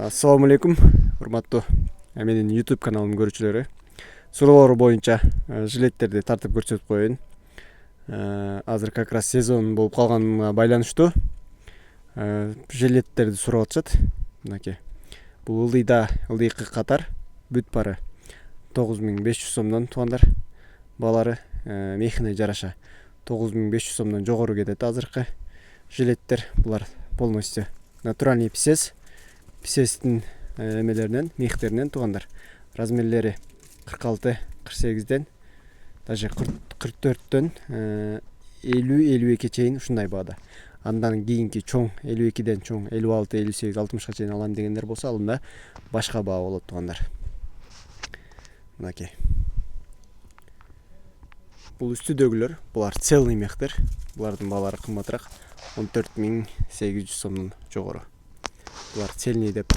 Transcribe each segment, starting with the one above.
Assalamu alaikum, урматтуу менин YouTube каналымдын көрүүчүлөрү. Суроолор боюнча жилеттерди тартып көрсөтүп коеюн. Азыр как раз сезон болуп калганына байланыштуу жилеттерди сурап атышат. Мынакей. Бул ылдыйкы катар бүт бары 9500 сомдон туугандар. Балары мехине жараша 9500 сомдон жогору кетет азыркы жилеттер. Булар полностью натуральный писестин эмелеринен, мехтеринен туугандар. Размерлери 46-48ден даже 44дөн 50-52 чейин ушундай баада. Андан кийинки чоң 52ден чоң 56-58-60ка чейин алам дегендер болсо, алында башка баа болот туугандар. Мынакей. Бул үстүдөгүлөр, булар целый мехтер. Булардын баалары кымбатыраак, 14800 сомдон жогору. Булар цельный деп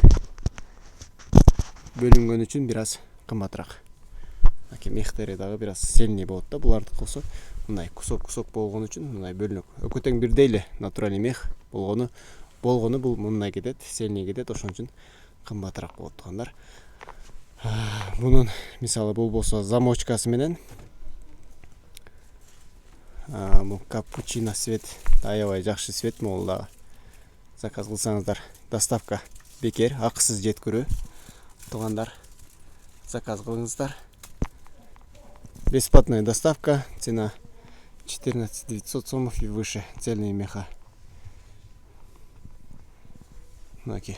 бөлүнгөн үчүн бираз кымбатыраак. Мехтери дагы бираз цельный болот да. Буларды кылса мындай кусок болгон үчүн мындай бөлүнөк. Өкөтең бирдей эле натуральный мех болгону бул мындай кетет, цельный кетет, ошон үчүн кымбатыраак болот туугандар. Бунун мисалы бул болсо замочкасы менен бул капучино свет, аябай жакшы свет, могул дагы заказ кылсаңыздар, доставка бекер, акысыз жеткирүү туугандар. Заказ кылыңыздар. Бесплатная доставка, цена 14900 сомов и выше, цельный меха. Мынакей.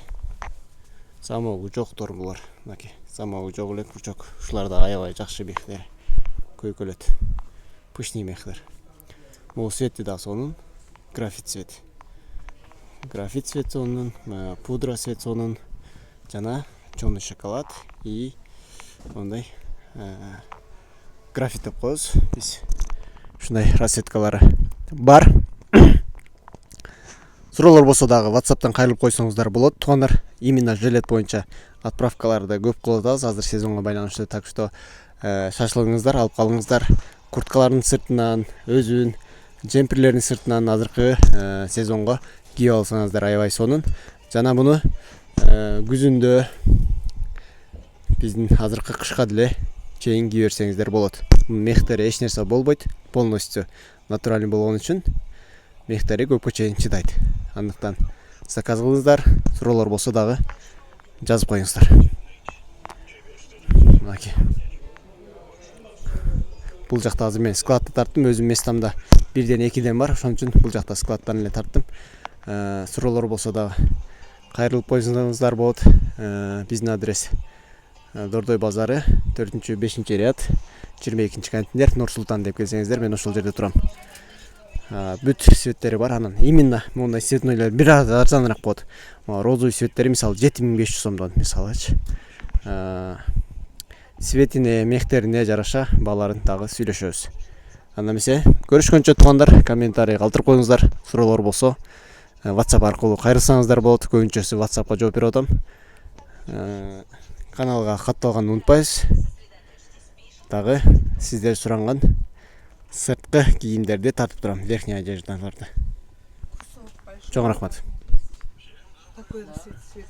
Самогу жоктор булар. Мынакей. Самогу жок эле пучок. Ушулар да аябай жакшы мехтер. Көйкөлөт. Пышный мехтер. Бул свети да сонун, графит свет. Графит свет сонун, пудра свет сонун, жана чёрный шоколад и ондай графит деп коебуз. Биз ушундай расцветкалары бар. Суроолор болсо дагы WhatsApp'тан кайрылып койсоңуздар болот туугандар. Именно жилет боюнча отправкаларды көп кылып атабыз азыр сезонго байланыштуу. Так что шашылыңыздар, алып калыңыздар. Курткалардын сыртынан, өзүн, джемперлердин сыртынан азыркы сезонго кийип алсаңыздар аябай сонун. Жана буну күзүндө биздин азыркы кышка деле чейин кийип берсеңиздер болот. Мехтери эч нерсе болбойт, полностью натуральный болгон үчүн мехтери көпкө чейин чыдайт. Андыктан заказ кылыңыздар, суроолор болсо дагы жазып коюңуздар. Мынакей. Бул жакта азыр мен складты тарттым, өзүм местамда 1-2ден бар, ошон үчүн бул жакта складтан эле тарттым. Суроолор болсо дагы кайрылып койсоңуздар болот. Биздин адрес Дордой базары, 4-5 ряд, 22 кантиндер, Нур Султан деп келсеңиздер, мен ошол жерде турам. Бүт светтери бар, анан именно мондай цветнойлор бир аз арзаныраак болот. Розовый светтери мисалы 7500 сомдон мисалычы. Светине, мехтерине жараша бааларын дагы сүйлөшөбүз. Анда эмесе, көрүшкөнчө туугандар, комментарий калтырып коюңуздар. Суроолор болсо WhatsApp аркылуу кайрылсаңыздар болот. Көбүнчөсү WhatsAppка жооп берип атам. Каналга катталганды унутпайсыз. Дагы сиздер суранган сырткы кийимдерди тартып турам, верхняя одеждаларды. Чоң рахмат. Такой свет.